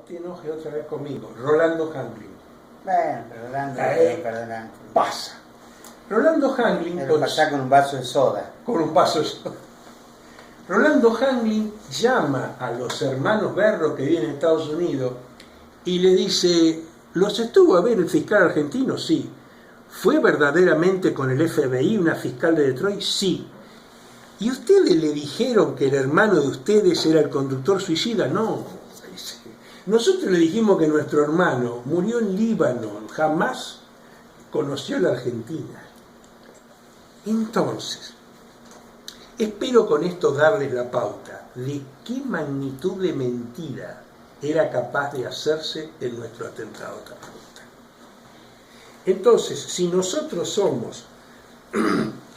te enojes otra vez conmigo. Rolando Hanglin. Bueno, Rolando, perdona. Pasa. Rolando Hanglin... Pero pasa con un vaso de soda. Con un vaso de soda. Rolando Hanglin llama a los hermanos Berro que viven en Estados Unidos y le dice, ¿los estuvo a ver el fiscal argentino? Sí. ¿Fue verdaderamente con el FBI una fiscal de Detroit? Sí. ¿Y ustedes le dijeron que el hermano de ustedes era el conductor suicida? No. Nosotros le dijimos que nuestro hermano murió en Líbano, jamás conoció la Argentina. Entonces, espero con esto darles la pauta de qué magnitud de mentira era capaz de hacerse en nuestro atentado terrorista. Entonces, si nosotros somos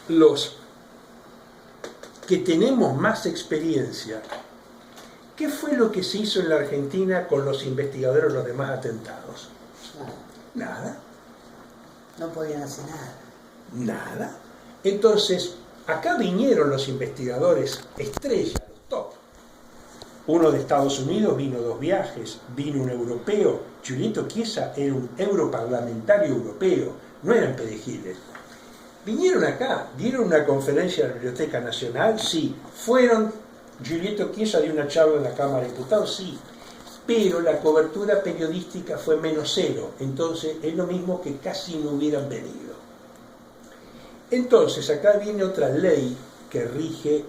los que tenemos más experiencia, ¿qué fue lo que se hizo en la Argentina con los investigadores de los demás atentados? Nada. No podían hacer nada. Nada. Entonces, acá vinieron los investigadores estrella, los top. Uno de Estados Unidos vino 2 viajes, vino un europeo. Giulietto Chiesa era un europarlamentario europeo, no eran perejiles. Vinieron acá, dieron una conferencia en la Biblioteca Nacional, sí. Fueron, Giulietto Chiesa dio una charla en la Cámara de Diputados, sí. Pero la cobertura periodística fue -0, entonces es lo mismo que casi no hubieran venido. Entonces acá viene otra ley que rige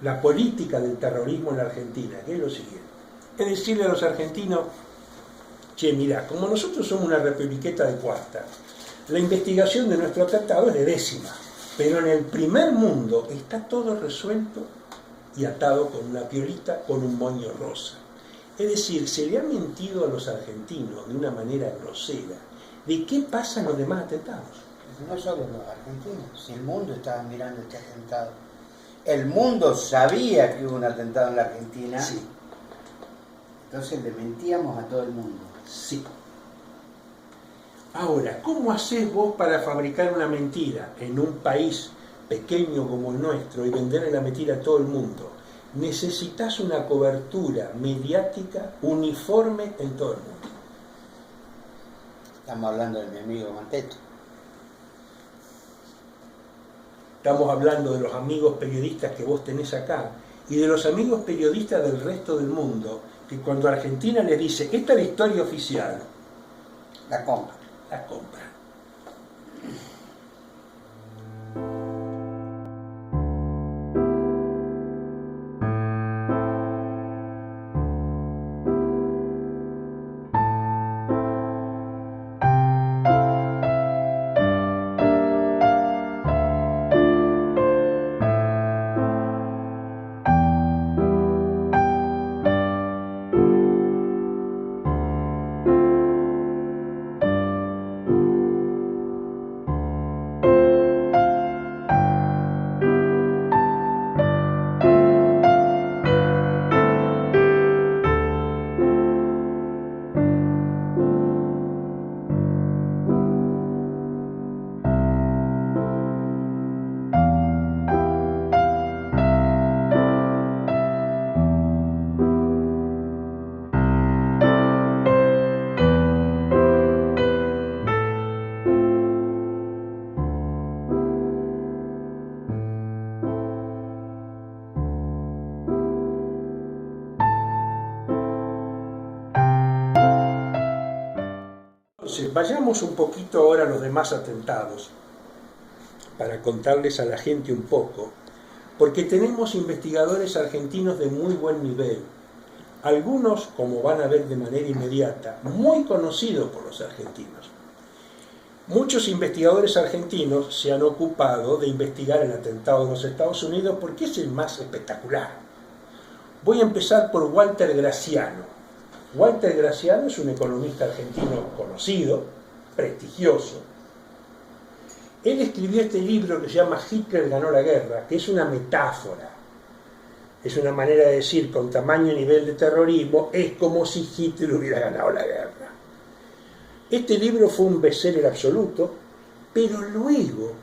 la política del terrorismo en la Argentina, que es lo siguiente. Es decirle a los argentinos, che, mirá, como nosotros somos una republiqueta de cuarta, la investigación de nuestro atentado es de 10ª, pero en el primer mundo está todo resuelto y atado con una piolita, con un moño rosa. Es decir, se le ha mentido a los argentinos de una manera grosera de qué pasa en los demás atentados. No solo los argentinos, si el mundo estaba mirando este atentado. El mundo sabía que hubo un atentado en la Argentina. Sí. Entonces le mentíamos a todo el mundo. Sí. Ahora, ¿cómo haces vos para fabricar una mentira en un país pequeño como el nuestro y venderle la mentira a todo el mundo? Necesitas una cobertura mediática uniforme en todo el mundo. Estamos hablando de mi amigo Manteto. Estamos hablando de los amigos periodistas que vos tenés acá y de los amigos periodistas del resto del mundo, que cuando Argentina les dice, esta es la historia oficial, La compra. la compran. Entonces, vayamos un poquito ahora a los demás atentados, para contarles a la gente un poco, porque tenemos investigadores argentinos de muy buen nivel, algunos, como van a ver de manera inmediata, muy conocidos por los argentinos. Muchos investigadores argentinos se han ocupado de investigar el atentado de los Estados Unidos porque es el más espectacular. Voy a empezar por Walter Graciano. Walter Graciano es un economista argentino conocido, prestigioso. Él escribió este libro que se llama Hitler ganó la guerra, que es una metáfora. Es una manera de decir, con tamaño y nivel de terrorismo, es como si Hitler hubiera ganado la guerra. Este libro fue un bestseller absoluto, pero luego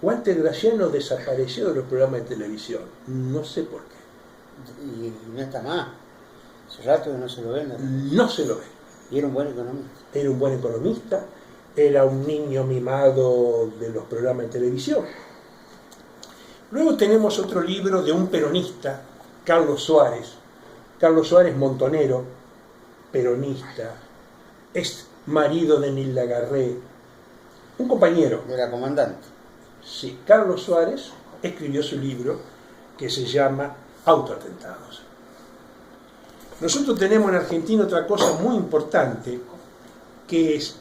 Walter Graciano desapareció de los programas de televisión. No sé por qué. Y no está más. Hace rato que no se lo ven. No se lo ve. Y era un buen economista. Era un buen economista, era un niño mimado de los programas de televisión. Luego tenemos otro libro de un peronista, Carlos Suárez Montonero, peronista, es marido de Nilda Garré, un compañero. De la comandante. Sí, Carlos Suárez escribió su libro que se llama Autoatentados. Nosotros tenemos en Argentina otra cosa muy importante, que es,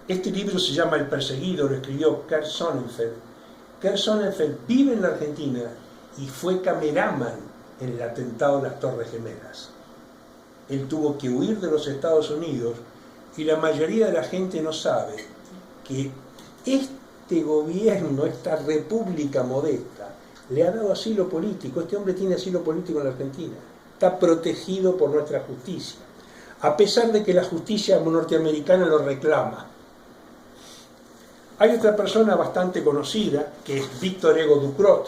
este libro se llama El perseguido, lo escribió Kurt Sonnenfeld. Kurt Sonnenfeld vive en la Argentina y fue cameraman en el atentado de las Torres Gemelas. Él tuvo que huir de los Estados Unidos y la mayoría de la gente no sabe que este gobierno, esta república modesta, le ha dado asilo político. Este hombre tiene asilo político en la Argentina. Está protegido por nuestra justicia, a pesar de que la justicia norteamericana lo reclama. Hay otra persona bastante conocida, que es Víctor Hugo Ducrot,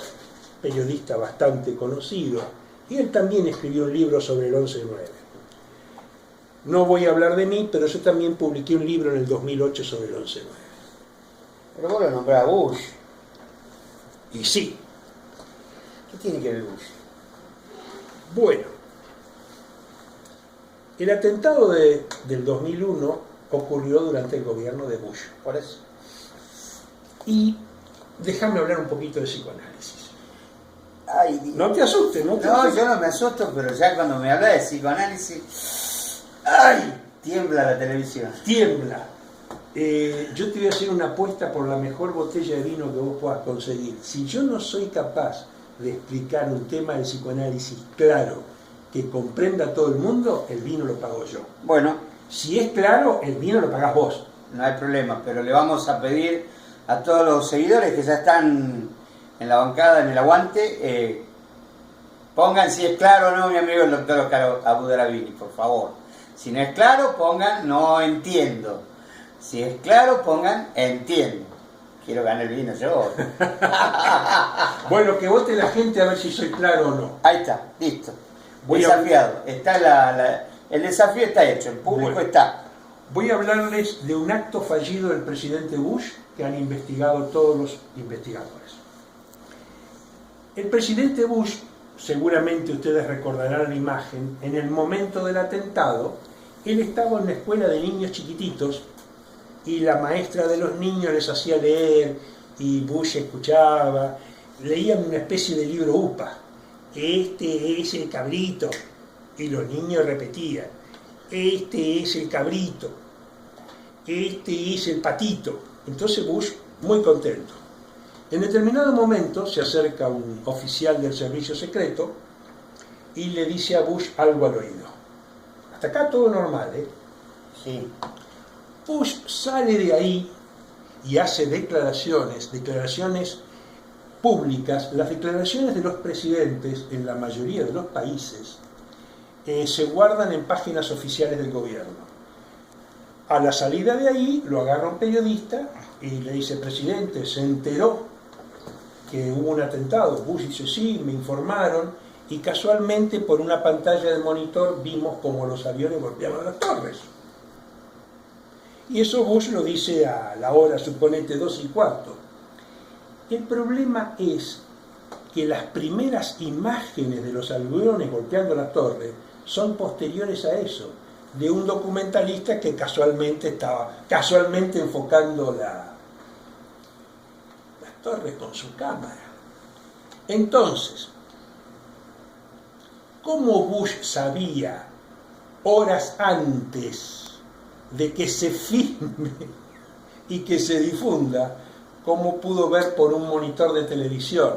periodista bastante conocido, y él también escribió un libro sobre el 11-9. No voy a hablar de mí, pero yo también publiqué un libro en el 2008 sobre el 11-9. Pero vos lo nombrás a Bush. Y sí. ¿Qué tiene que ver Bush? Bueno, el atentado del 2001 ocurrió durante el gobierno de Bush. Por eso. Y déjame hablar un poquito de psicoanálisis. Ay, No te asustes, ¿no? No, yo no me asusto, pero ya cuando me habla de psicoanálisis, ¡ay! Tiembla la televisión. Tiembla. Yo te voy a hacer una apuesta por la mejor botella de vino que vos puedas conseguir. Si yo no soy capaz de explicar un tema de psicoanálisis claro, que comprenda a todo el mundo, el vino lo pago yo. Bueno. Si es claro, el vino lo pagás vos. No hay problema, pero le vamos a pedir a todos los seguidores que ya están en la bancada, en el aguante, pongan si es claro o no, mi amigo el doctor Oscar Abudarabini, por favor. Si no es claro, pongan no entiendo. Si es claro, pongan entiendo. Quiero ganar el vino yo. Bueno, que vote la gente a ver si soy claro o no. Ahí está, listo. Desafiado. Está el desafío está hecho, el público está. Voy a hablarles de un acto fallido del presidente Bush que han investigado todos los investigadores. El presidente Bush, seguramente ustedes recordarán la imagen, en el momento del atentado, él estaba en una escuela de niños chiquititos y la maestra de los niños les hacía leer y Bush escuchaba, leían una especie de libro UPA. Este es el cabrito. Y los niños repetían, este es el cabrito, este es el patito. Entonces Bush, muy contento. En determinado momento se acerca un oficial del servicio secreto y le dice a Bush algo al oído. Hasta acá todo normal, ¿eh? Sí. Bush sale de ahí y hace declaraciones públicas. Las declaraciones de los presidentes en la mayoría de los países se guardan en páginas oficiales del gobierno. A la salida de ahí lo agarra un periodista y le dice, presidente, ¿se enteró que hubo un atentado? Bush dice, sí, me informaron, y casualmente por una pantalla de monitor vimos como los aviones golpeaban las torres. Y eso Bush lo dice a la hora, suponete, 2:15. El problema es que las primeras imágenes de los aviones golpeando la torre son posteriores a eso, de un documentalista que casualmente estaba enfocando las torres con su cámara. Entonces, ¿cómo Bush sabía horas antes de que se filme y que se difunda? ¿Cómo pudo ver por un monitor de televisión?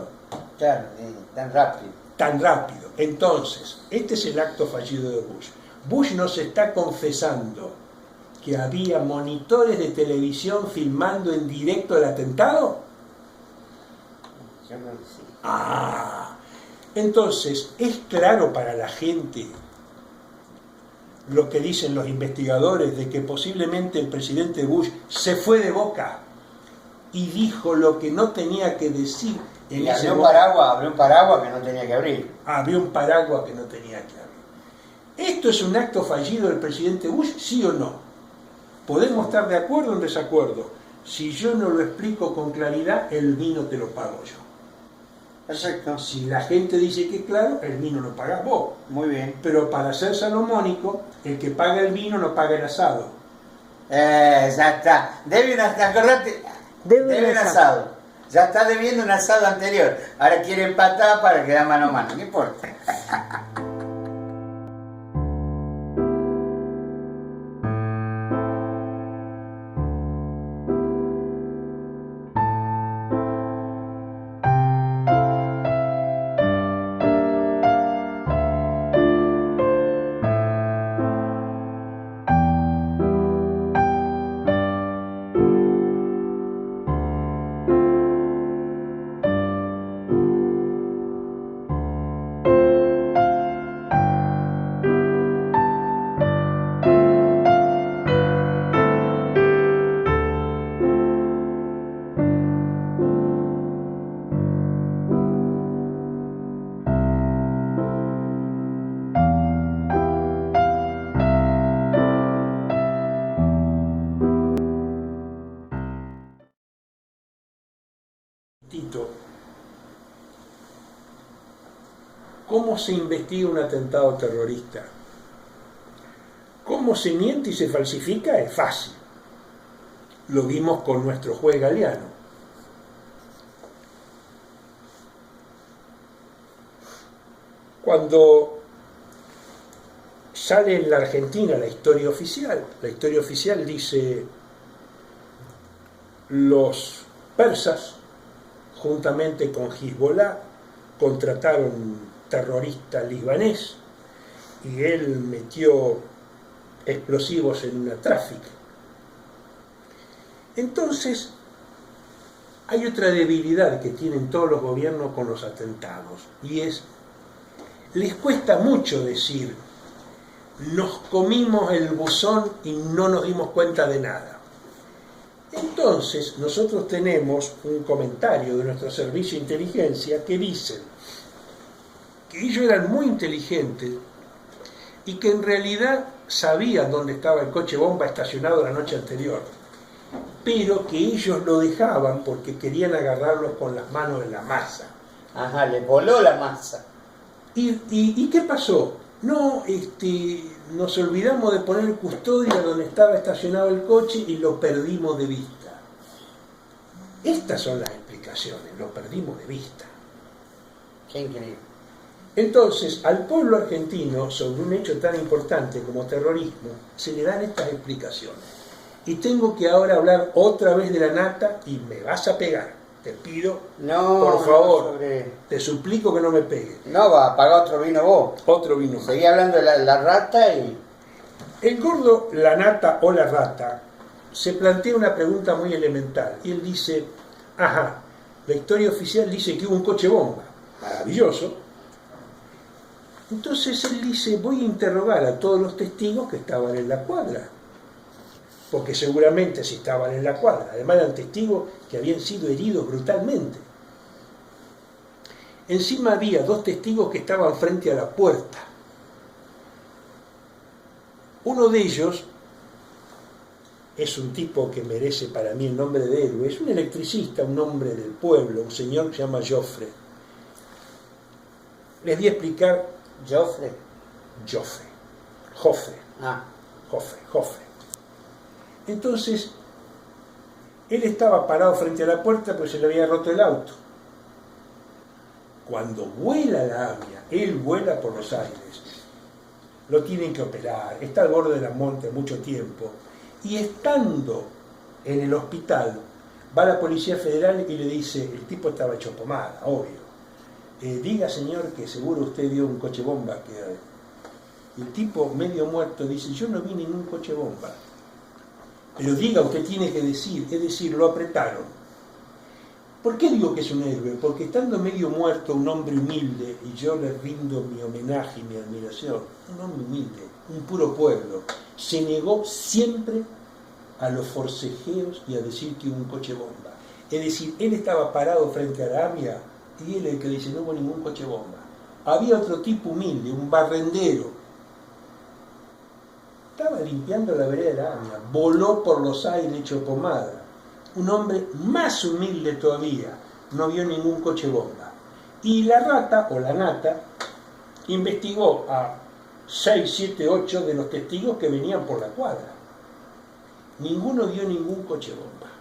Claro, tan rápido. Tan rápido. Entonces, este es el acto fallido de Bush. Bush nos está confesando que había monitores de televisión filmando en directo el atentado. Yo creo que sí. Entonces, es claro para la gente lo que dicen los investigadores de que posiblemente el presidente Bush se fue de boca y dijo lo que no tenía que decir. Y abrió un paraguas que no tenía que abrir. Abrió un paraguas que no tenía que abrir. ¿Esto es un acto fallido del presidente Bush, sí o no? Podemos estar de acuerdo o en desacuerdo. Si yo no lo explico con claridad, el vino te lo pago yo. Perfecto. Si la gente dice que claro, el vino lo pagas vos. Muy bien. Pero para ser salomónico, el que paga el vino no paga el asado. Ya está. Acordate. Debe un asado. Ya está debiendo un asado anterior. Ahora quiere empatar para quedar mano a mano. No importa. Tito, ¿cómo se investiga un atentado terrorista? ¿Cómo se miente y se falsifica? Es fácil. Lo vimos con nuestro juez Galeano. Cuando sale en la Argentina la historia oficial dice: los persas, juntamente con Hezbollah, contrataron un terrorista libanés y él metió explosivos en una tráfica. Entonces, hay otra debilidad que tienen todos los gobiernos con los atentados, y es, les cuesta mucho decir, nos comimos el buzón y no nos dimos cuenta de nada. Entonces, nosotros tenemos un comentario de nuestro servicio de inteligencia que dice que ellos eran muy inteligentes y que en realidad sabían dónde estaba el coche bomba estacionado la noche anterior, pero que ellos lo dejaban porque querían agarrarlos con las manos en la masa. Ajá, le voló la masa. ¿Y qué pasó? No, nos olvidamos de poner custodia donde estaba estacionado el coche y lo perdimos de vista. Estas son las explicaciones, lo perdimos de vista. Qué increíble. Entonces, al pueblo argentino, sobre un hecho tan importante como terrorismo, se le dan estas explicaciones. Y tengo que ahora hablar otra vez de la nata y me vas a pegar. Te pido, por favor, te suplico que no me pegues. No, va a pagar otro vino vos. Otro vino más. Seguí hablando de la rata y... El gordo, la nata o la rata, se plantea una pregunta muy elemental. Y él dice, ajá, la historia oficial dice que hubo un coche bomba. Maravilloso. Entonces él dice, voy a interrogar a todos los testigos que estaban en la cuadra. Porque seguramente si estaban en la cuadra, además eran testigos que habían sido heridos brutalmente. Encima había 2 testigos que estaban frente a la puerta. Uno de ellos es un tipo que merece para mí el nombre de héroe, es un electricista, un hombre del pueblo, un señor que se llama Joffre. Les voy a explicar. ¿Joffre? Joffre. Ah. Joffre. Entonces, él estaba parado frente a la puerta porque se le había roto el auto. Cuando vuela la AMIA, él vuela por los aires, lo tienen que operar, está al borde de la muerte mucho tiempo, y estando en el hospital, va la Policía Federal y le dice, el tipo estaba hecho pomada, obvio, diga señor que seguro usted vio un coche bomba. Y el tipo medio muerto dice, yo no vi ningún coche bomba. Pero diga, usted tiene que decir, es decir, lo apretaron. ¿Por qué digo que es un héroe? Porque estando medio muerto, un hombre humilde, y yo le rindo mi homenaje y mi admiración, un hombre humilde, un puro pueblo, se negó siempre a los forcejeos y a decir que hubo un coche bomba. Es decir, él estaba parado frente a la AMIA y él es el que dice, no hubo ningún coche bomba. Había otro tipo humilde, un barrendero, estaba limpiando la vereda de la AMIA, voló por los aires hecho pomada. Un hombre más humilde todavía, no vio ningún coche bomba. Y la rata, o la nata, investigó a 6, 7, 8 de los testigos que venían por la cuadra. Ninguno vio ningún coche bomba.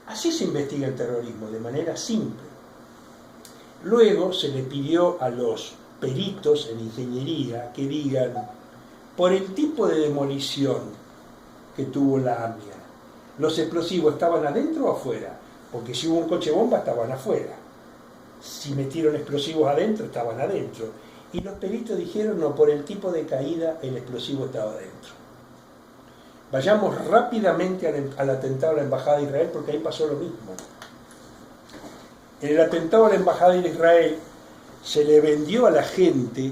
Así se investiga el terrorismo, de manera simple. Luego se le pidió a los peritos en ingeniería que digan, por el tipo de demolición que tuvo la AMIA, ¿los explosivos estaban adentro o afuera? Porque si hubo un coche bomba, estaban afuera. Si metieron explosivos adentro, estaban adentro. Y los peritos dijeron, no, por el tipo de caída, el explosivo estaba adentro. Vayamos rápidamente al atentado a la Embajada de Israel, porque ahí pasó lo mismo. En el atentado a la Embajada de Israel se le vendió a la gente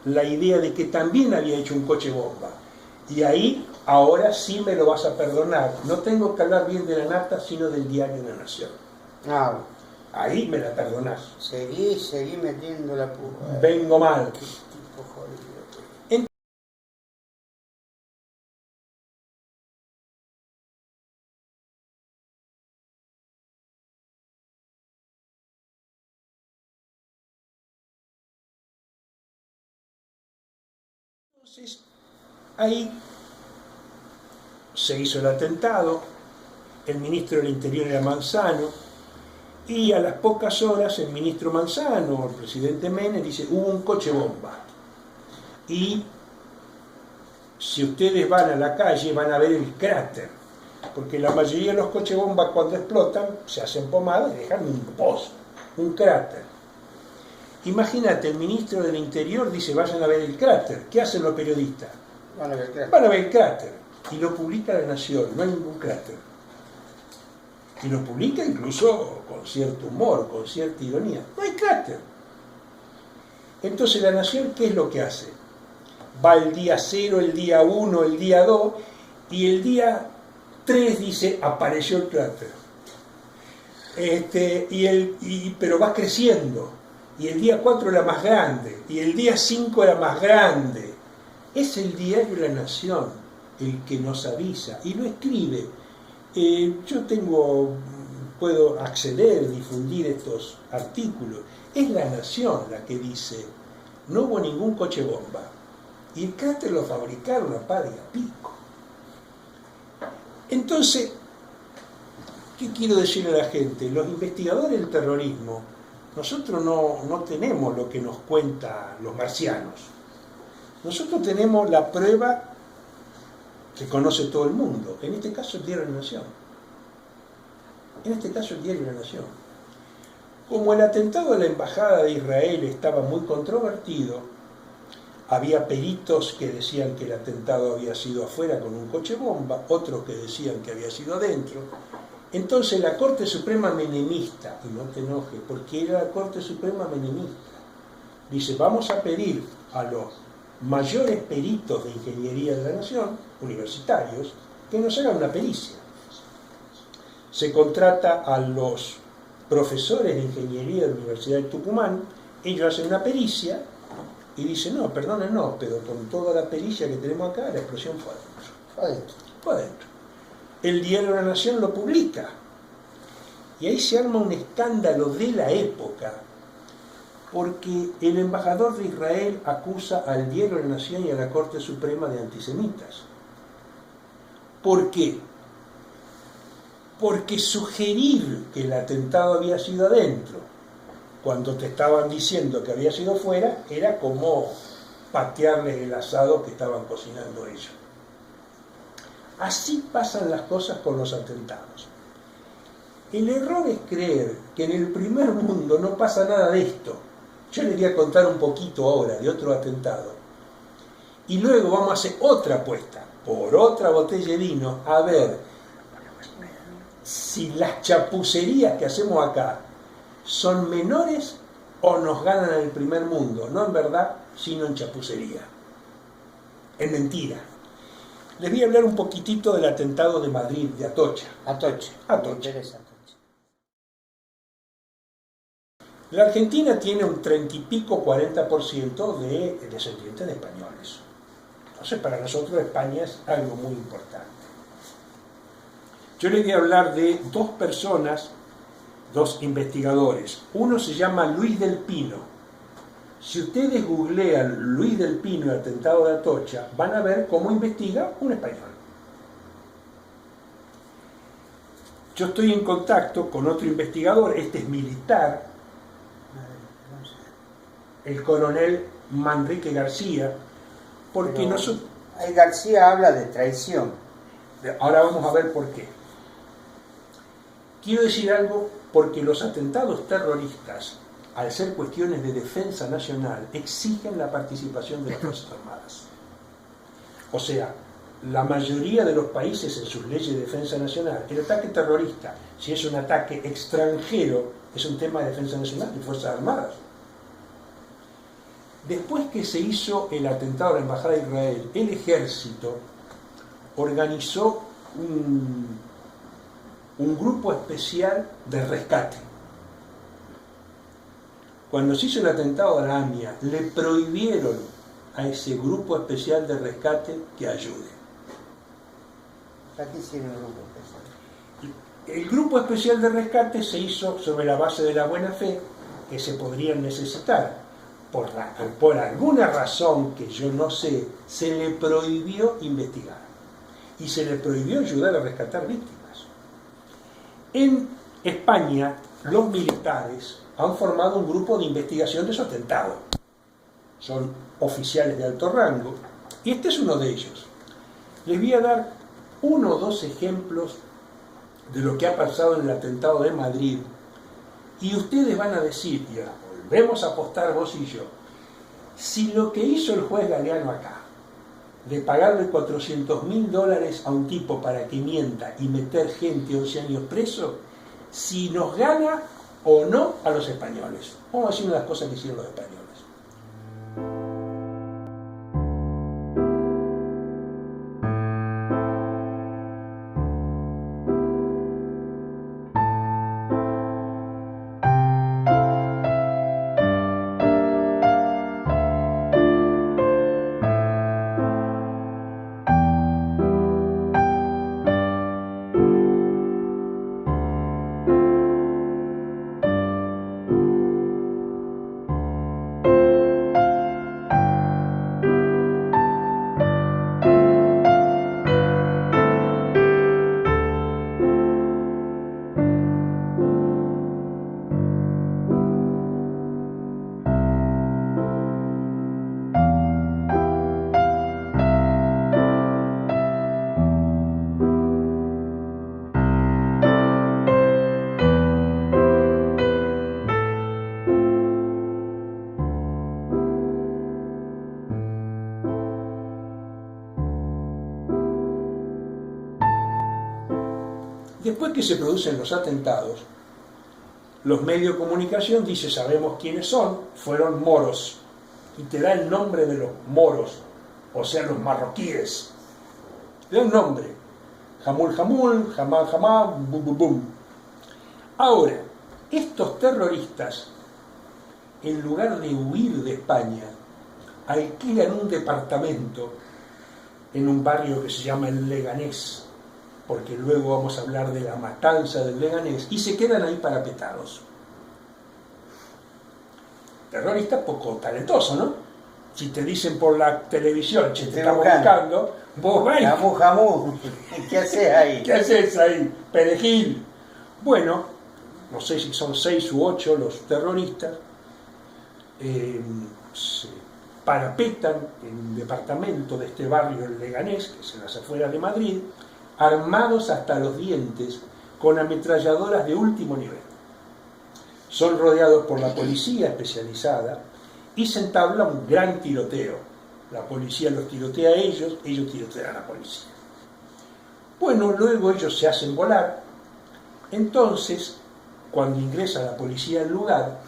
la idea de que también había hecho un coche bomba. Y ahí, ahora sí me lo vas a perdonar. No tengo que hablar bien de la nata, sino del diario La Nación. Ah, Ahí me la perdonás. seguí metiendo la puja. Vengo mal. Qué tipo jodido. Entonces, ahí se hizo el atentado, el ministro del Interior era Manzano, y a las pocas horas el ministro Manzano, el presidente Menem, dice, hubo un coche bomba. Y si ustedes van a la calle van a ver el cráter, porque la mayoría de los coches bombas cuando explotan se hacen pomada y dejan un pozo, un cráter. Imagínate, el ministro del Interior dice, vayan a ver el cráter. ¿Qué hacen los periodistas? Van a ver el cráter. Van a ver el cráter. Y lo publica La Nación, no hay ningún cráter. Y lo publica incluso con cierto humor, con cierta ironía. No hay cráter. Entonces La Nación, ¿qué es lo que hace? Va el día 0, el día 1, el día 2, y el día 3 dice, apareció el cráter. Pero va creciendo. Y el día 4 era más grande, y el día 5 era más grande. Es el diario La Nación el que nos avisa, y lo escribe. Puedo acceder, difundir estos artículos. Es La Nación la que dice, no hubo ningún coche bomba. Y el cráter lo fabricaron a par y a pico. Entonces, ¿qué quiero decirle a la gente? Los investigadores del terrorismo, nosotros no tenemos lo que nos cuentan los marcianos. Nosotros tenemos la prueba que conoce todo el mundo. En este caso el diario La Nación. En este caso el diario La Nación. Como el atentado a la Embajada de Israel estaba muy controvertido, había peritos que decían que el atentado había sido afuera con un coche bomba, otros que decían que había sido adentro. Entonces la Corte Suprema menemista, y no te enojes, porque era la Corte Suprema menemista, dice, vamos a pedir a los mayores peritos de ingeniería de la Nación, universitarios, que nos hagan una pericia. Se contrata a los profesores de ingeniería de la Universidad de Tucumán, ellos hacen una pericia y dicen, no, perdonen, no, pero con toda la pericia que tenemos acá, la explosión fue adentro. Fue adentro. El diario La Nación lo publica. Y ahí se arma un escándalo de la época, porque el embajador de Israel acusa al diario La Nación y a la Corte Suprema de antisemitas. ¿Por qué? Porque sugerir que el atentado había sido adentro, cuando te estaban diciendo que había sido fuera, era como patearles el asado que estaban cocinando ellos. Así pasan las cosas con los atentados. El error es creer que en el primer mundo no pasa nada de esto. Yo les voy a contar un poquito ahora de otro atentado. Y luego vamos a hacer otra apuesta, por otra botella de vino, a ver si las chapucerías que hacemos acá son menores o nos ganan en el primer mundo. No en verdad, sino en chapucería. En mentira. Les voy a hablar un poquitito del atentado de Madrid, de Atocha. Atocha. La Argentina tiene un 30 y pico, 40% de descendientes de españoles. Entonces, para nosotros España es algo muy importante. Yo les voy a hablar de dos personas, dos investigadores. Uno se llama Luis del Pino. Si ustedes googlean Luis del Pino y el atentado de Atocha, van a ver cómo investiga un español. Yo estoy en contacto con otro investigador, este es militar, el coronel Manrique García, porque nosotros... García habla de traición. Ahora vamos a ver por qué. Quiero decir algo porque los atentados terroristas, al ser cuestiones de defensa nacional, exigen la participación de las Fuerzas Armadas. O sea, la mayoría de los países en sus leyes de defensa nacional, el ataque terrorista, si es un ataque extranjero, es un tema de defensa nacional de Fuerzas Armadas. Después que se hizo el atentado a la Embajada de Israel, el ejército organizó un grupo especial de rescate. Cuando se hizo el atentado a la AMIA, le prohibieron a ese grupo especial de rescate que ayude. ¿Para qué hicieron el grupo especial? El grupo especial de rescate se hizo sobre la base de la buena fe que se podrían necesitar. Por alguna razón que yo no sé, se le prohibió investigar y se le prohibió ayudar a rescatar víctimas. En España, los militares han formado un grupo de investigación de su atentado. Son oficiales de alto rango y este es uno de ellos. Les voy a dar uno o dos ejemplos de lo que ha pasado en el atentado de Madrid y ustedes van a decir, y ahora volvemos a apostar vos y yo, si lo que hizo el juez Galeano acá, de pagarle $400.000 a un tipo para que mienta y meter gente 11 años preso, si nos gana o no a los españoles. Vamos a decir una de las cosas que hicieron los españoles. Después que se producen los atentados, los medios de comunicación dicen, sabemos quiénes son, fueron moros. Y te da el nombre de los moros, o sea, los marroquíes. Te da un nombre. Jamul Jamul, Jamal Jamal, bum bum bum. Ahora, estos terroristas, en lugar de huir de España, alquilan un departamento en un barrio que se llama el Leganés, porque luego vamos a hablar de la matanza del Leganés, y se quedan ahí parapetados. Terrorista poco talentoso, ¿no? Si te dicen por la televisión, che, te estamos buscando, vos vais. Jamú, jamú. ¿Qué haces ahí? ¿Qué haces ahí? Perejil. Bueno, no sé si son 6 u 8 los terroristas, se parapetan en un departamento de este barrio, el Leganés, que es en las afueras de Madrid, armados hasta los dientes, con ametralladoras de último nivel. Son rodeados por la policía especializada y se entabla un gran tiroteo. La policía los tirotea a ellos tirotean a la policía. Bueno, luego ellos se hacen volar. Entonces, cuando ingresa la policía al lugar,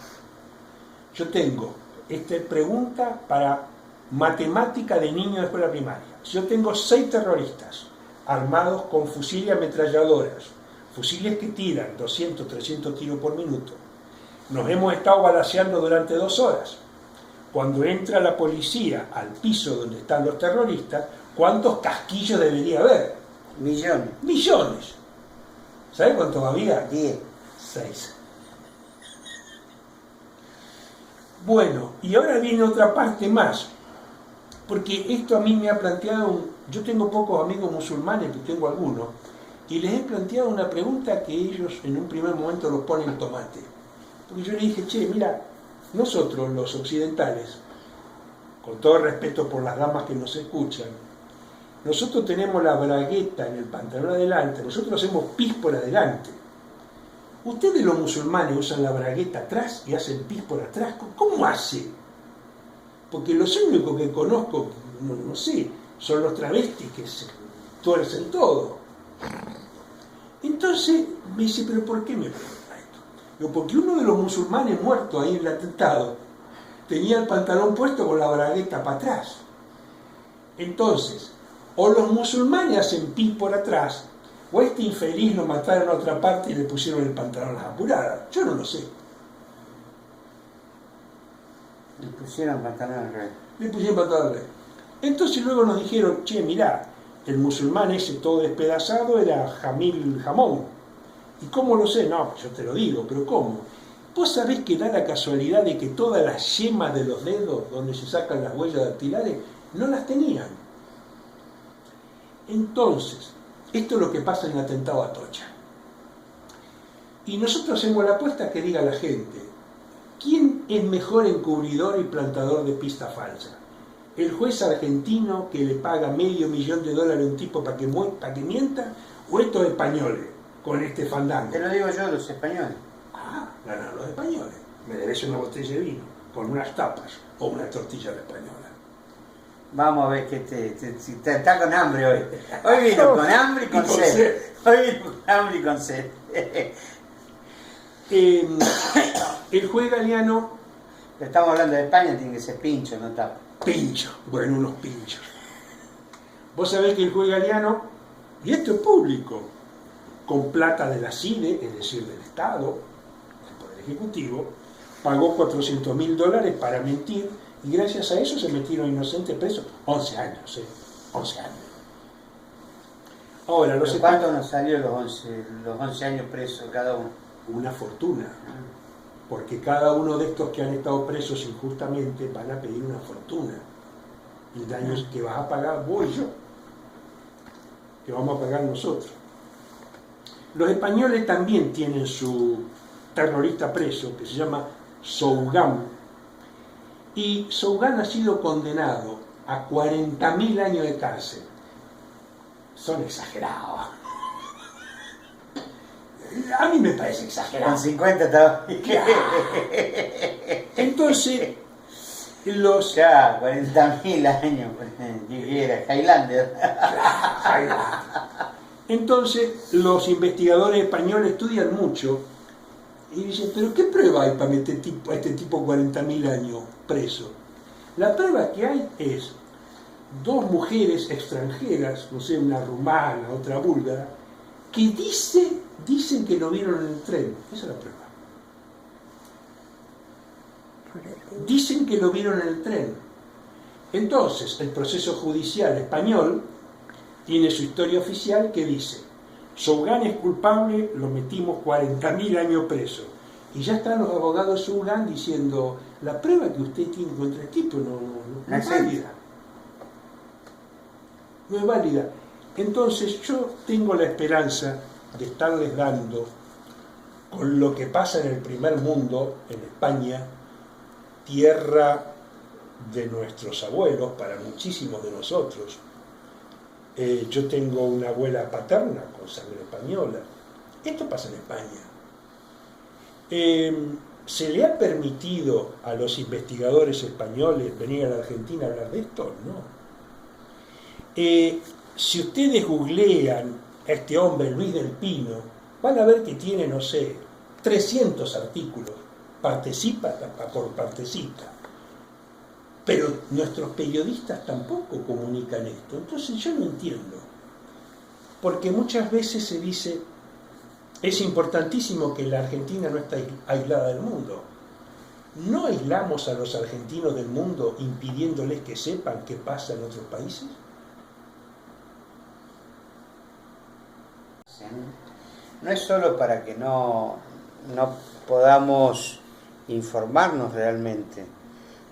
yo tengo esta pregunta para matemática de niño de escuela primaria. Si yo tengo 6 terroristas armados con fusiles y ametralladoras, fusiles que tiran 200, 300 tiros por minuto, nos hemos estado balaceando durante 2 horas. cuando entra la policía al piso donde están los terroristas, ¿cuántos casquillos debería haber? Millones. Millones. ¿Sabe cuántos había? 10. 6. Bueno, y ahora viene otra parte más, porque esto a mí me ha planteado, yo tengo pocos amigos musulmanes, pero tengo algunos, y les he planteado una pregunta que ellos en un primer momento los ponen en tomate. Porque yo les dije, che, mira, nosotros los occidentales, con todo respeto por las damas que nos escuchan, nosotros tenemos la bragueta en el pantalón adelante, nosotros hacemos pis por adelante. Ustedes los musulmanes usan la bragueta atrás y hacen pis por atrás. ¿Cómo hace? Porque los únicos que conozco, no sé, son los travestis que se tuercen todo. Entonces me dice, ¿pero por qué me pregunta esto? Digo, porque uno de los musulmanes muertos ahí en el atentado tenía el pantalón puesto con la bragueta para atrás. Entonces, o los musulmanes hacen pis por atrás, o a este infeliz lo mataron a otra parte y le pusieron el pantalón a las apuradas. Yo no lo sé. Le pusieron pantalón al rey. Le pusieron pantalón al rey. Entonces luego nos dijeron, che, mirá, el musulmán ese todo despedazado era Jamil Jamón. ¿Y cómo lo sé? No, yo te lo digo, pero ¿cómo? ¿Vos sabés que da la casualidad de que todas las yemas de los dedos, donde se sacan las huellas dactilares, no las tenían? Entonces, esto es lo que pasa en el atentado a Atocha. Y nosotros hacemos la apuesta que diga la gente, ¿quién es mejor encubridor y plantador de pista falsa? ¿El juez argentino que le paga $500,000 a un tipo para que mienta? ¿O estos españoles con este fandango? Te lo digo yo, los españoles. Ah, ganan los españoles. Me debes una botella de vino, con unas tapas o una tortilla de española. Vamos a ver que está con hambre hoy. Hoy vino con hambre y con sed. Hoy vino con hambre y con sed. El juez Galeano... Estamos hablando de España, tiene que ser pincho, no tapa. Pincho, bueno, unos pinchos. Vos sabés que el juez Galeano, y esto es público, con plata de la CIDE, es decir, del Estado, del Poder Ejecutivo, pagó $400,000 para mentir, y gracias a eso se metieron inocentes presos 11 años, 11 años. Ahora, ¿Pero cuánto nos salió los 11 años presos cada uno? Una fortuna. Porque cada uno de estos que han estado presos injustamente van a pedir una fortuna. El daño que vas a pagar vos y yo, que vamos a pagar nosotros. Los españoles también tienen su terrorista preso, que se llama Sougán. Y Sougán ha sido condenado a 40.000 años de cárcel. Son exagerados. A mí me parece exagerado. Con 50 estaba. Entonces, los... Ya, 40.000 años. Era Highlander. Entonces, los investigadores españoles estudian mucho y dicen, ¿pero qué prueba hay para meter a este tipo 40.000 años preso? La prueba que hay es 2 mujeres extranjeras, no sé, una rumana, otra búlgara, que dicen que lo vieron en el tren. Esa es la prueba. Dicen que lo vieron en el tren. Entonces, el proceso judicial español tiene su historia oficial que dice, Sougán es culpable, lo metimos 40.000 años preso. Y ya están los abogados de Sougán diciendo, la prueba que usted tiene contra el tipo no es válida. No es válida. Entonces yo tengo la esperanza de estarles dando, con lo que pasa en el primer mundo, en España, tierra de nuestros abuelos, para muchísimos de nosotros. Yo tengo una abuela paterna con sangre española. Esto pasa en España. ¿Se le ha permitido a los investigadores españoles venir a la Argentina a hablar de esto? No. Si ustedes googlean a este hombre, Luis del Pino, van a ver que tiene, no sé, 300 artículos, partecita por partecita. Pero nuestros periodistas tampoco comunican esto. Entonces yo no entiendo. Porque muchas veces se dice, es importantísimo que la Argentina no está aislada del mundo. ¿no aislamos a los argentinos del mundo impidiéndoles que sepan qué pasa en otros países? No es solo para que no podamos informarnos realmente,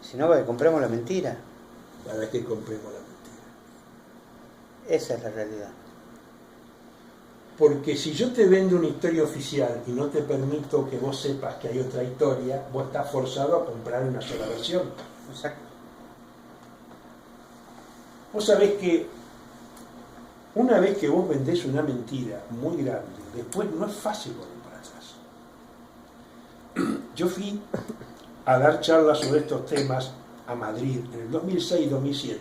sino para que compremos la mentira. Para que compremos la mentira. Esa es la realidad. Porque si yo te vendo una historia oficial y no te permito que vos sepas que hay otra historia, vos estás forzado a comprar una sola versión. Exacto. Vos sabés que una vez que vos vendés una mentira muy grande, después no es fácil volver para atrás. Yo fui a dar charlas sobre estos temas a Madrid en el 2006-2007.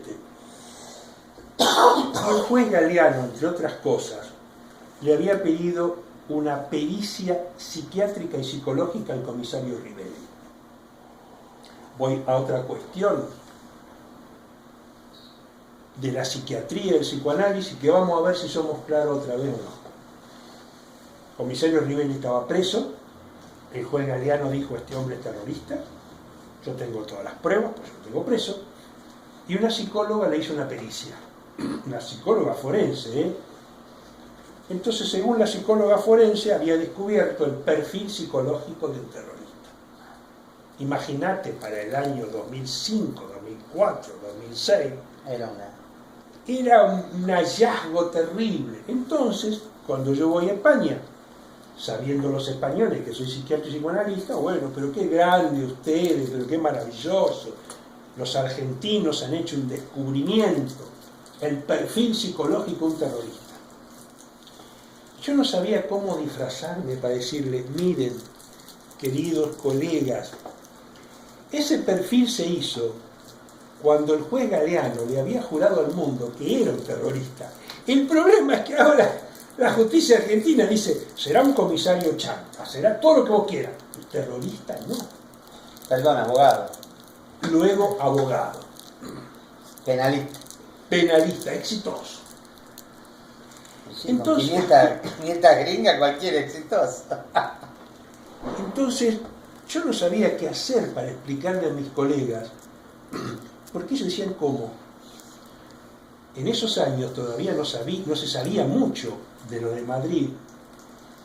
El juez Galeano, entre otras cosas, le había pedido una pericia psiquiátrica y psicológica al comisario Rivelli. Voy a otra cuestión de la psiquiatría y el psicoanálisis, que vamos a ver si somos claros otra vez o no. El comisario Rivelli estaba preso, el juez Galeano dijo: este hombre es terrorista, yo tengo todas las pruebas, pues yo lo tengo preso, y una psicóloga le hizo una pericia, una psicóloga forense, ¿eh? Entonces, según la psicóloga forense, había descubierto el perfil psicológico de un terrorista. Imagínate, para el año 2005, 2004, 2006, era un hallazgo terrible. Entonces, cuando yo voy a España, sabiendo los españoles que soy psiquiatra y psicoanalista, bueno, pero qué grande ustedes, pero qué maravilloso. Los argentinos han hecho un descubrimiento, el perfil psicológico de un terrorista. Yo no sabía cómo disfrazarme para decirle: miren, queridos colegas, ese perfil se hizo cuando el juez Galeano le había jurado al mundo que era un terrorista. El problema es que ahora la justicia argentina dice: será un comisario chanta, será todo lo que vos quieras. El terrorista no. Perdón, abogado. Luego abogado. Penalista. Penalista, exitoso. Sí, Entonces, 500 gringas, cualquier exitoso. Entonces, yo no sabía qué hacer para explicarle a mis colegas, porque ellos decían: ¿cómo? En esos años todavía no se sabía mucho de lo de Madrid,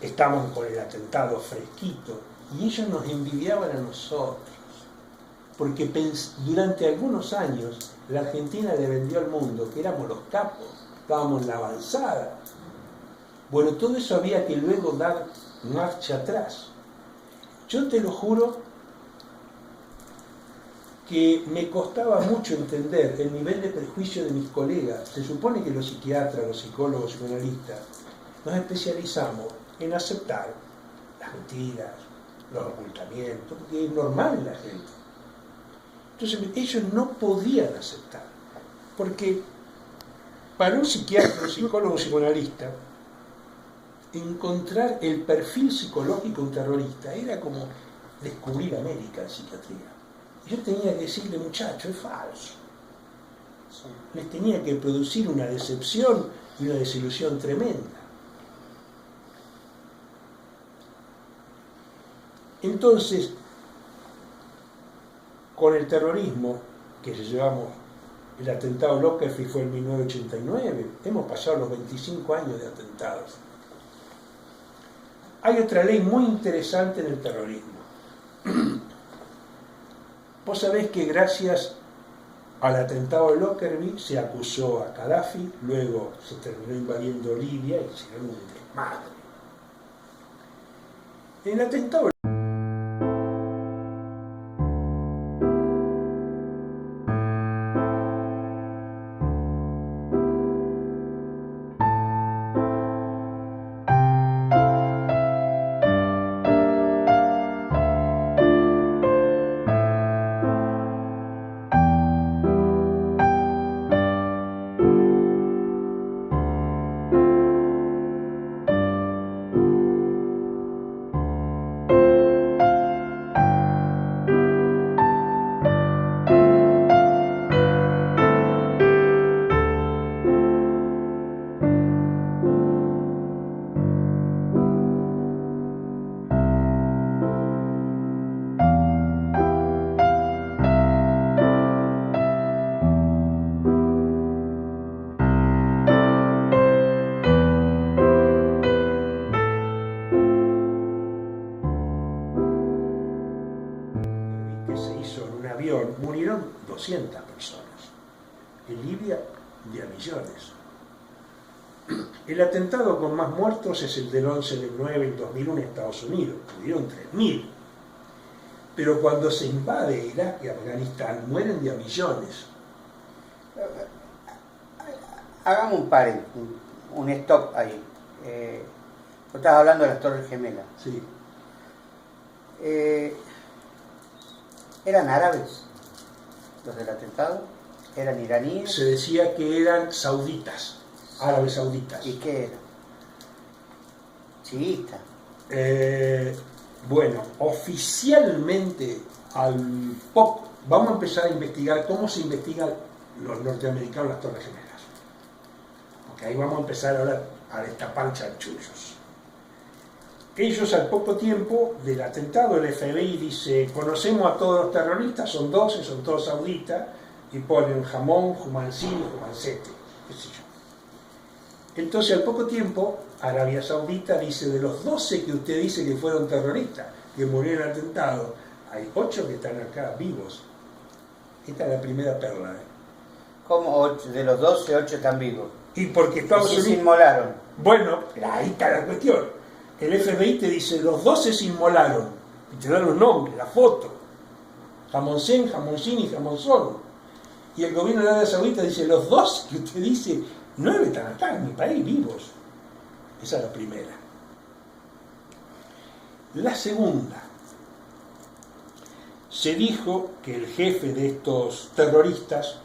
estaban con el atentado fresquito, y ellos nos envidiaban a nosotros, porque durante algunos años la Argentina le vendió al mundo que éramos los capos, estábamos en la avanzada. Bueno, todo eso había que luego dar marcha atrás. Yo te lo juro que me costaba mucho entender el nivel de prejuicio de mis colegas. Se supone que los psiquiatras, los psicólogos, psicoanalistas, nos especializamos en aceptar las mentiras, los ocultamientos, porque es normal en la gente. Entonces ellos no podían aceptar, porque para un psiquiatra, un psicólogo, un psicoanalista, encontrar el perfil psicológico de un terrorista era como descubrir América en psiquiatría. Yo tenía que decirle: muchacho, es falso. Les tenía que producir una decepción y una desilusión tremenda. Entonces, con el terrorismo que llevamos, el atentado Lockerbie fue en 1989, hemos pasado los 25 años de atentados. Hay otra ley muy interesante en el terrorismo. Vos sabés que gracias al atentado de Lockerbie se acusó a Gaddafi, luego se terminó invadiendo Libia y se dio un desmadre. El atentado 200 personas. En Libia, de a millones. El atentado con más muertos es el del 11/9 en 2001 en Estados Unidos, murieron 3.000. Pero cuando se invade Irak y Afganistán, mueren de a millones. Hagamos un stop ahí. Vos estabas hablando de las Torres Gemelas. Sí. ¿Eran árabes los del atentado? ¿Eran iraníes? Se decía que eran sauditas, árabes sauditas. ¿Y qué eran? Chiitas. Bueno, oficialmente vamos a empezar a investigar cómo se investigan los norteamericanos las Torres Gemelas. Porque ahí vamos a empezar ahora a destapar chanchullos. Ellos al poco tiempo del atentado, el FBI dice, conocemos a todos los terroristas, son 12, son todos sauditas, y ponen Jamón, Jumancini, Jumancete, qué sé yo. Entonces al poco tiempo, Arabia Saudita dice, de los 12 que usted dice que fueron terroristas, que murieron en el atentado, hay 8 que están acá vivos. Esta es la primera perla. ¿Cómo 8? De los 12, 8 están vivos. Y porque Estados Unidos... se inmolaron. Bueno, ahí está la cuestión. El FBI te dice, los 12 se inmolaron. Y te dan los nombres, la foto. Jamoncén, Jamoncini, Jamonzón. Y el gobierno de Arabia Saudita dice, los 2 que usted dice, 9 están acá en mi país vivos. Esa es la primera. La segunda. Se dijo que el jefe de estos terroristas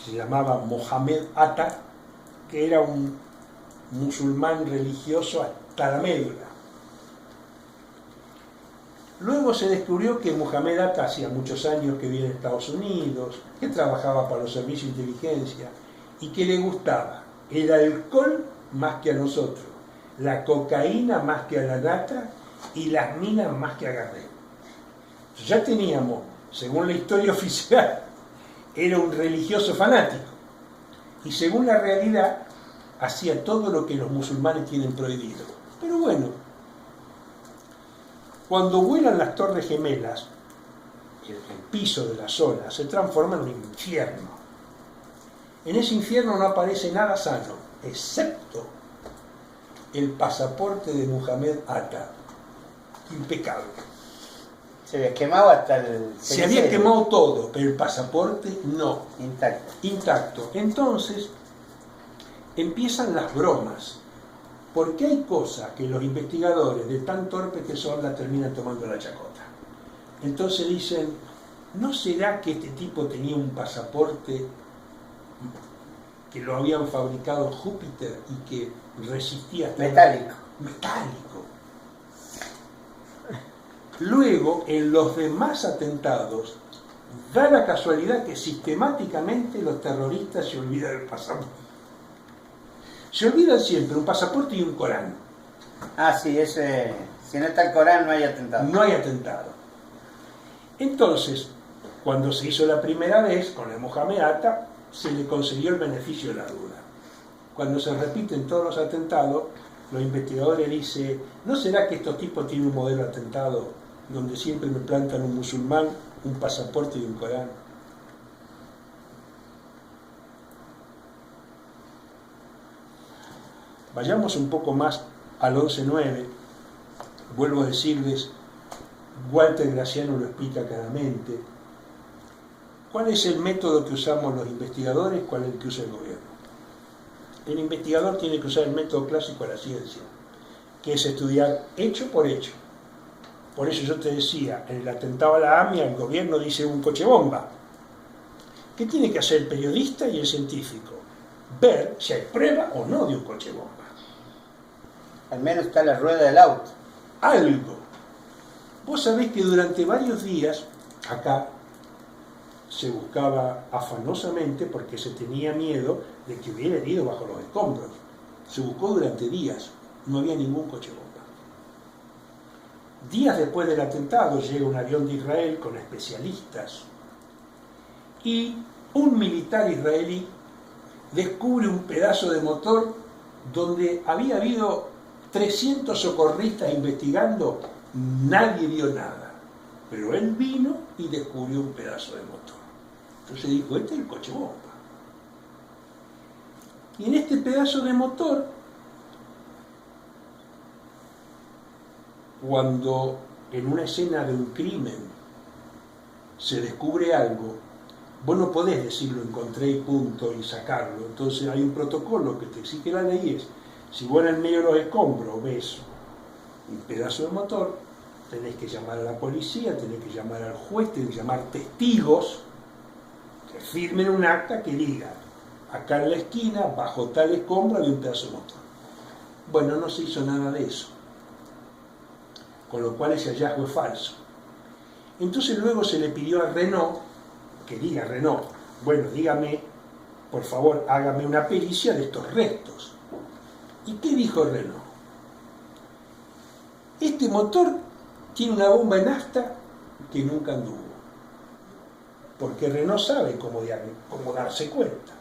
se llamaba Mohamed Atta, que era un musulmán religioso hasta la médula. Luego se descubrió que Mohamed Atta hacía muchos años que vivía en Estados Unidos, que trabajaba para los servicios de inteligencia y que le gustaba el alcohol más que a nosotros, la cocaína más que a la nata y las minas más que a Gardel. Ya teníamos, según la historia oficial, era un religioso fanático y según la realidad hacía todo lo que los musulmanes tienen prohibido. Pero bueno, cuando vuelan las Torres Gemelas, el piso de la zona se transforma en un infierno. En ese infierno no aparece nada sano, excepto el pasaporte de Mohamed Atta, impecable. Se había quemado hasta el... Se había quemado todo, pero el pasaporte no. Intacto. Entonces, empiezan las bromas, porque hay cosas que los investigadores, de tan torpes que son, la terminan tomando la chacota. Entonces dicen, ¿no será que este tipo tenía un pasaporte que lo habían fabricado en Júpiter y que resistía hasta... Metálico. Luego, en los demás atentados, da la casualidad que sistemáticamente los terroristas se olvidan del pasaporte. Se olvidan siempre un pasaporte y un Corán. Ah, sí, ese... Si no está el Corán no hay atentado. No hay atentado. Entonces, cuando se hizo la primera vez con el Mohamed Atta, se le concedió el beneficio de la duda. Cuando se repiten todos los atentados, los investigadores dicen, ¿no será que estos tipos tienen un modelo de atentado donde siempre me plantan un musulmán, un pasaporte y un Corán? Vayamos un poco más al 11/9. Vuelvo a decirles, Walter Graciano lo explica claramente. ¿Cuál es el método que usamos los investigadores? ¿Cuál es el que usa el gobierno? El investigador tiene que usar el método clásico de la ciencia, que es estudiar hecho por hecho. Por eso yo te decía, en el atentado a la AMIA, el gobierno dice un coche bomba. ¿Qué tiene que hacer el periodista y el científico? Ver si hay prueba o no de un coche bomba. Al menos está la rueda del auto. Algo. Vos sabés que durante varios días, acá, se buscaba afanosamente porque se tenía miedo de que hubiera herido bajo los escombros. Se buscó durante días, no había ningún coche bomba. Días después del atentado llega un avión de Israel con especialistas y un militar israelí descubre un pedazo de motor donde había habido 300 socorristas investigando, nadie vio nada, pero él vino y descubrió un pedazo de motor. Entonces dijo, este es el coche bomba. Y en este pedazo de motor, cuando en una escena de un crimen se descubre algo, vos no podés decir lo encontré y punto y sacarlo. Entonces hay un protocolo que te exige la ley, es, si vos en el medio de los escombros ves un pedazo de motor, tenés que llamar a la policía, tenés que llamar al juez, tenés que llamar testigos que firmen un acta que diga, acá en la esquina, bajo tal escombro, hay un pedazo de motor. Bueno, no se hizo nada de eso, con lo cual ese hallazgo es falso. Entonces luego se le pidió a Renault, que diga Renault, bueno, dígame, por favor, hágame una pericia de estos restos. ¿Y qué dijo Renault? Este motor tiene una bomba en nafta que nunca anduvo, porque Renault sabe cómo darse cuenta.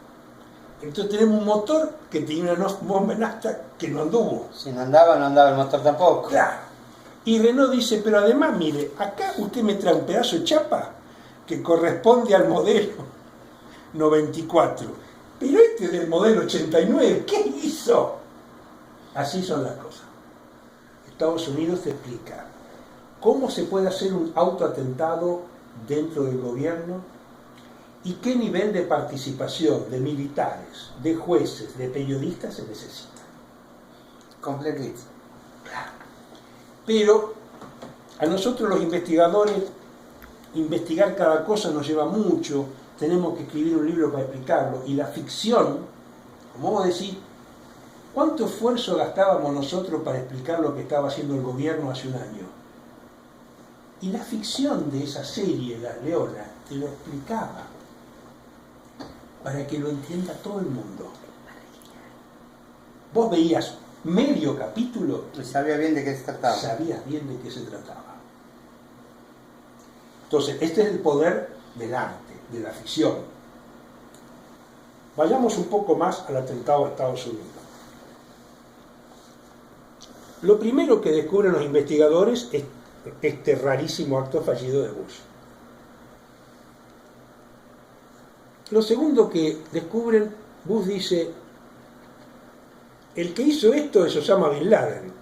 Entonces tenemos un motor que tiene una bomba en nafta que no anduvo. Si no andaba el motor tampoco. Claro. Y Renault dice, pero además, mire, acá usted me trae un pedazo de chapa que corresponde al modelo 94, pero este es del modelo 89, ¿qué hizo? Así son las cosas. Estados Unidos te explica cómo se puede hacer un autoatentado dentro del gobierno y qué nivel de participación de militares, de jueces, de periodistas se necesita. Completito. Claro. Pero a nosotros los investigadores, investigar cada cosa nos lleva mucho, tenemos que escribir un libro para explicarlo, y la ficción, como vos decís, ¿cuánto esfuerzo gastábamos nosotros para explicar lo que estaba haciendo el gobierno hace un año? Y la ficción de esa serie, Las Leonas, te lo explicaba para que lo entienda todo el mundo. Vos veías medio capítulo y sabía bien de qué se trataba. Sabías bien de qué se trataba. Entonces, este es el poder del arte, de la ficción. Vayamos un poco más al atentado a Estados Unidos. Lo primero que descubren los investigadores es este rarísimo acto fallido de Bush. Lo segundo que descubren, Bush dice, el que hizo esto es Osama Bin Laden.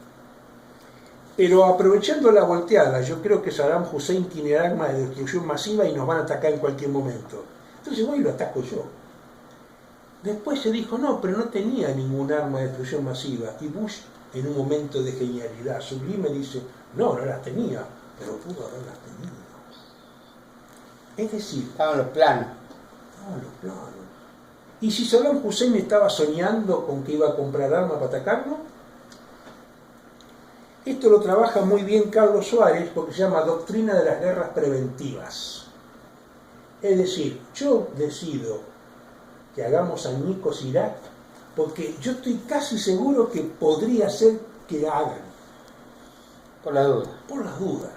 Pero aprovechando la volteada, yo creo que Saddam Hussein tiene armas de destrucción masiva y nos van a atacar en cualquier momento. Entonces voy y lo ataco yo. Después se dijo, no, pero no tenía ningún arma de destrucción masiva. Y Bush, en un momento de genialidad sublime, dice, no las tenía, pero pudo haberlas tenido. Es decir, estaban los planos. ¿Y si Saddam Hussein estaba soñando con que iba a comprar armas para atacarlo? Esto lo trabaja muy bien Carlos Suárez porque se llama Doctrina de las Guerras Preventivas. Es decir, yo decido que hagamos añicos Irak porque yo estoy casi seguro que podría ser que hagan. Por la duda. Por las dudas.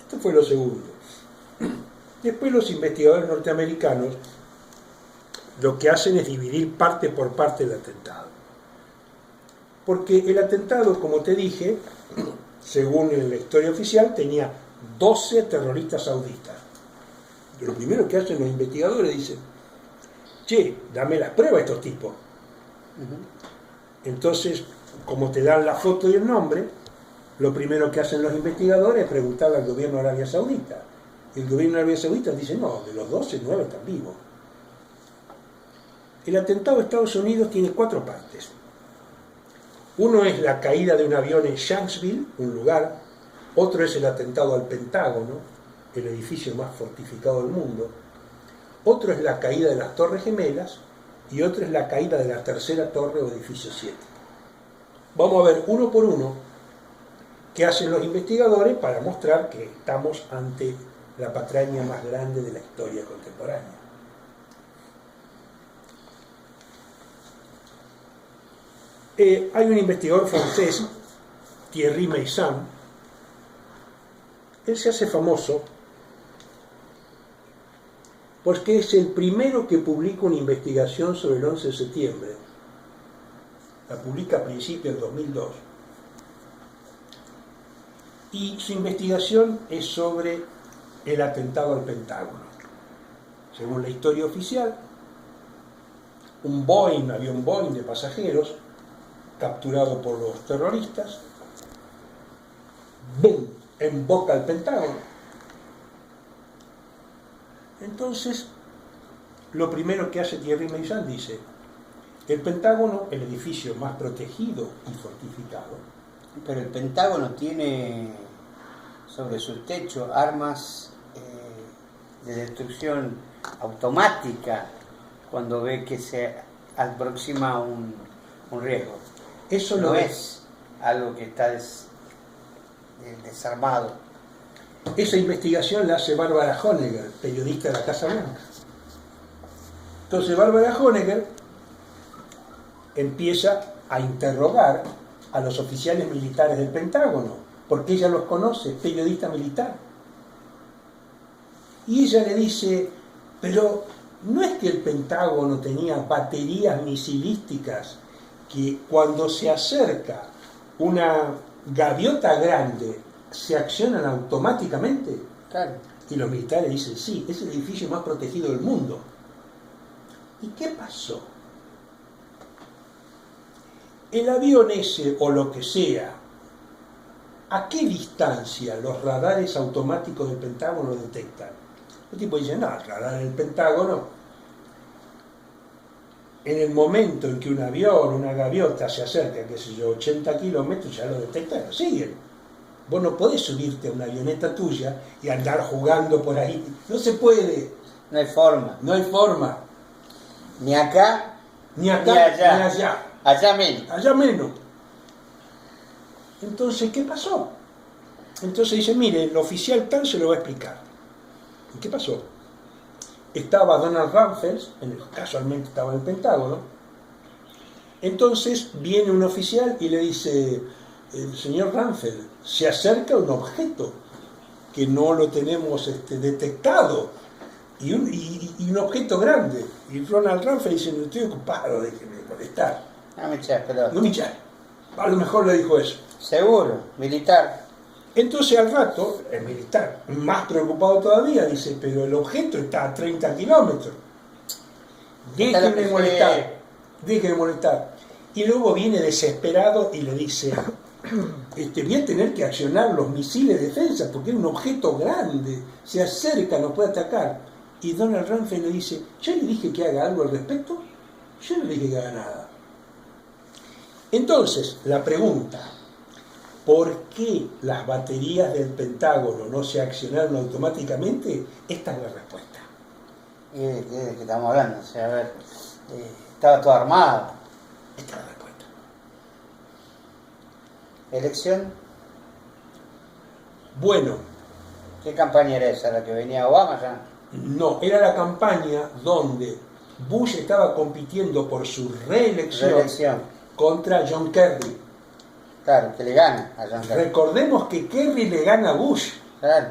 Esto fue lo segundo. Después los investigadores norteamericanos lo que hacen es dividir parte por parte el atentado. Porque el atentado, como te dije, según la historia oficial, tenía 12 terroristas sauditas. Y lo primero que hacen los investigadores dicen, che, dame las pruebas a estos tipos. Entonces, como te dan la foto y el nombre, lo primero que hacen los investigadores es preguntarle al gobierno de Arabia Saudita. El gobierno de Arabia Saudita dice, no, de los 12, 9 están vivos. El atentado de Estados Unidos tiene 4 partes. Uno es la caída de un avión en Shanksville, un lugar. Otro es el atentado al Pentágono, el edificio más fortificado del mundo. Otro es la caída de las Torres Gemelas. Y otro es la caída de la tercera torre o edificio 7. Vamos a ver uno por uno qué hacen los investigadores para mostrar que estamos ante la patraña más grande de la historia contemporánea. Hay un investigador francés, Thierry Meyssan. Él se hace famoso porque es el primero que publica una investigación sobre el 11 de septiembre. La publica a principios del 2002. Y su investigación es sobre el atentado al Pentágono. Según la historia oficial, un avión Boeing de pasajeros, capturado por los terroristas, ¡boom!, emboca al Pentágono. Entonces, lo primero que hace Thierry Meyssan dice: el Pentágono, el edificio más protegido y fortificado. Pero el Pentágono tiene sobre su techo armas de destrucción automática cuando ve que se aproxima un riesgo. Eso no es algo que está desarmado. Esa investigación la hace Bárbara Honegger, periodista de la Casa Blanca. Entonces Bárbara Honegger empieza a interrogar a los oficiales militares del Pentágono, porque ella los conoce, es periodista militar. Y ella le dice: pero ¿no es que el Pentágono tenía baterías misilísticas que cuando se acerca una gaviota grande se accionan automáticamente? Claro. Y los militares dicen: sí, es el edificio más protegido del mundo. ¿Y qué pasó? El avión ese, o lo que sea, ¿a qué distancia los radares automáticos del Pentágono lo detectan? El tipo dice: no, el radar del Pentágono, en el momento en que un avión, una gaviota se acerca, qué sé yo, 80 kilómetros, ya lo detectan y lo siguen. Vos no podés subirte a una avioneta tuya y andar jugando por ahí. No se puede. No hay forma. No hay forma. Ni acá, ni acá, ni allá. Ni allá. Allá menos. Allá menos. Entonces, ¿qué pasó? Entonces dice: mire, el oficial tal se lo va a explicar. ¿Y qué pasó? Estaba Donald Rumsfeld, casualmente estaba en el Pentágono. Entonces viene un oficial y le dice: el señor Rumsfeld, se acerca un objeto que no lo tenemos detectado, y un objeto grande. Y Donald Rumsfeld dice: no estoy ocupado, déjeme molestar. No me echas pelota. No me echas. A lo mejor le dijo eso. Seguro, militar. Entonces al rato, el militar, más preocupado todavía, dice: pero el objeto está a 30 kilómetros. Déjeme molestar. Déjeme molestar. Y luego viene desesperado y le dice: voy a tener que accionar los misiles de defensa porque es un objeto grande, se acerca, nos puede atacar. Y Donald Rumsfeld le dice: ¿yo le dije que haga algo al respecto? Yo no le dije que haga nada. Entonces, la pregunta: ¿por qué las baterías del Pentágono no se accionaron automáticamente? Esta es la respuesta. ¿De qué estamos hablando? O sea, a ver, estaba todo armado. Esta es la respuesta. ¿Elección? Bueno. ¿Qué campaña era esa? ¿La que venía Obama ya? No, era la campaña donde Bush estaba compitiendo por su reelección contra John Kerry. Claro, que le gana a John Kerry. Recordemos que Kerry le gana a Bush. Claro.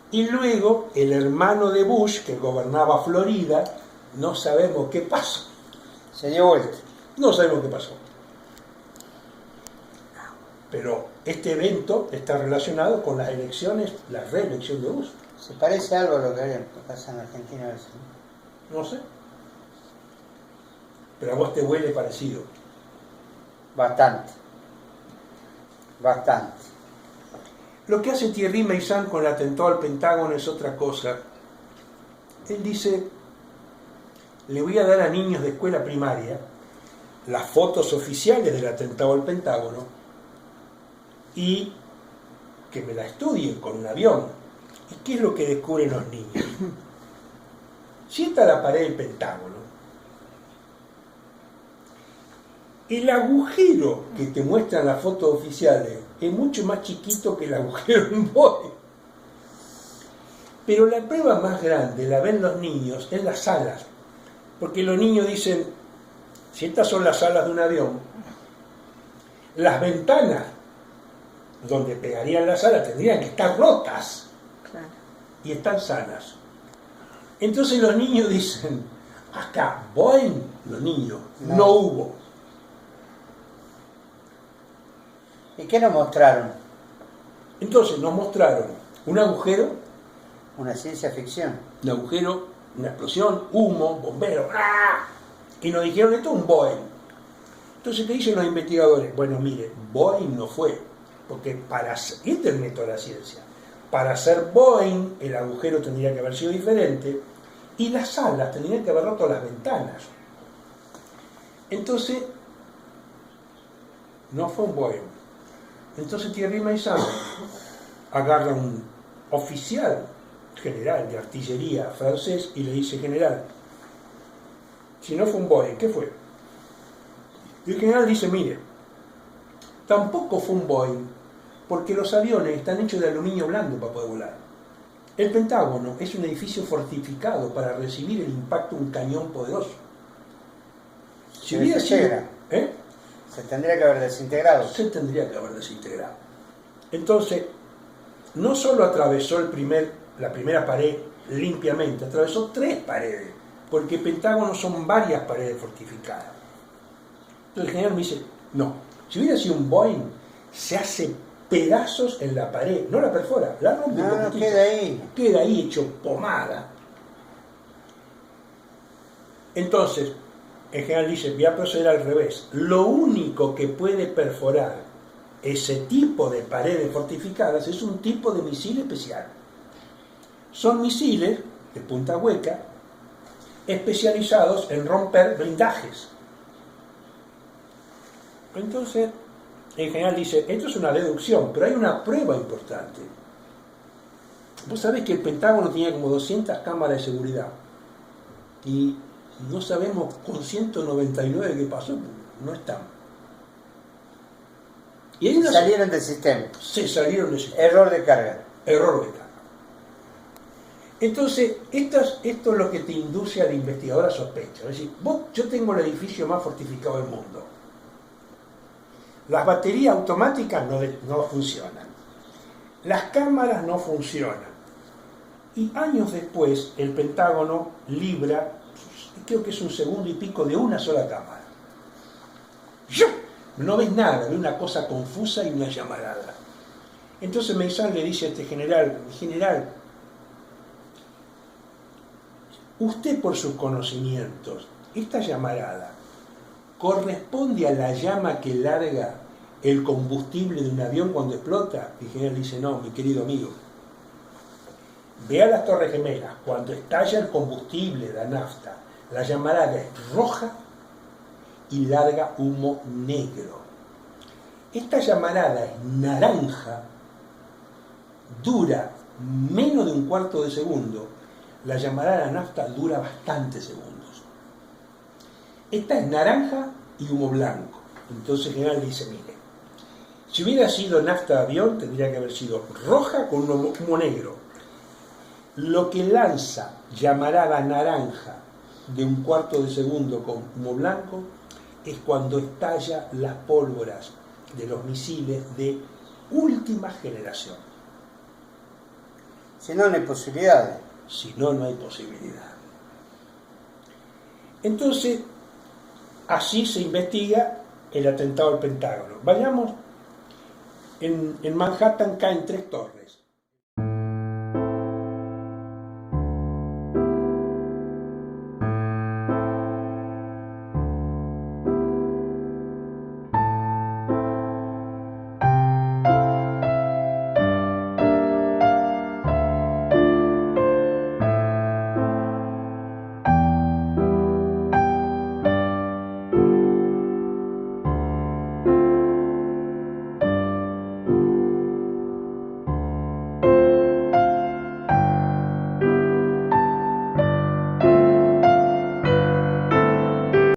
Y luego el hermano de Bush, que gobernaba Florida, no sabemos qué pasó. Se dio vuelta. No sabemos qué pasó. Pero este evento está relacionado con las elecciones, la reelección de Bush. ¿Se parece algo a lo que pasa en Argentina a veces? No sé. Pero a vos te huele parecido. Bastante. Bastante. Lo que hace Thierry Meyssan con el atentado al Pentágono es otra cosa. Él dice: le voy a dar a niños de escuela primaria las fotos oficiales del atentado al Pentágono y que me la estudien con un avión. ¿Y qué es lo que descubren los niños? Si está la pared del Pentágono, el agujero que te muestran las fotos oficiales es mucho más chiquito que el agujero en Boeing. Pero la prueba más grande la ven los niños en las alas. Porque los niños dicen: si estas son las alas de un avión, las ventanas donde pegarían las alas tendrían que estar rotas. Claro. Y están sanas. Entonces los niños dicen: acá, Boeing, los niños, no hubo. ¿Y qué nos mostraron? Entonces nos mostraron un agujero Una ciencia ficción. Un agujero, una explosión, humo, bomberos. ¡Ah! Y nos dijeron, esto es un Boeing. Entonces, ¿qué dicen los investigadores? Bueno, mire, Boeing no fue. Porque este es el método de la ciencia. Para hacer Boeing, el agujero tendría que haber sido diferente y las alas tendrían que haber roto las ventanas. Entonces, no fue un Boeing. Entonces Thierry Meyssan agarra un oficial general de artillería francés y le dice: general, si no fue un Boeing, ¿qué fue? Y el general dice: mire, tampoco fue un Boeing, porque los aviones están hechos de aluminio blando para poder volar. El Pentágono es un edificio fortificado para recibir el impacto de un cañón poderoso. Si hubiera sido, se tendría que haber desintegrado. Se tendría que haber desintegrado. Entonces, no solo atravesó la primera pared limpiamente, atravesó 3 paredes, porque el Pentágono son varias paredes fortificadas. Entonces el general me dice: no, si hubiera sido un Boeing, se hace pedazos en la pared, no la perfora, la rompe un poquitito. Queda ahí hecho pomada. Entonces, el general dice: voy a proceder al revés. Lo único que puede perforar ese tipo de paredes fortificadas es un tipo de misil especial. Son misiles de punta hueca especializados en romper blindajes. Entonces, el general dice: esto es una deducción, pero hay una prueba importante. Vos sabés que el Pentágono tenía como 200 cámaras de seguridad y no sabemos con 199 qué pasó, no están. Y hay salieron del sistema. Se salieron del sistema. Error de carga. Error de carga. Entonces, esto es lo que te induce al investigador a sospecha. Es decir, yo tengo el edificio más fortificado del mundo. Las baterías automáticas no funcionan. Las cámaras no funcionan. Y años después, el Pentágono libra, creo que es 1 segundo y pico de una sola cámara. No ves nada, ves una cosa confusa y una llamarada. Entonces Meyssan le dice a este general: usted, por sus conocimientos, esta llamarada corresponde a la llama que larga el combustible de un avión cuando explota. Y el general dice: no, mi querido amigo, ve a las Torres Gemelas, cuando estalla el combustible, la nafta, la llamarada es roja y larga humo negro. Esta llamarada es naranja, dura menos de 1/4 de segundo. La llamarada de nafta dura bastantes segundos. Esta es naranja y humo blanco. Entonces el general dice: mire, si hubiera sido nafta de avión, tendría que haber sido roja con humo negro. Lo que lanza llamarada naranja de 1/4 de segundo con humo blanco es cuando estalla las pólvoras de los misiles de última generación. Si no, no hay posibilidades. Si no, no hay posibilidad. Entonces, así se investiga el atentado al Pentágono. Vayamos, en Manhattan caen 3 torres.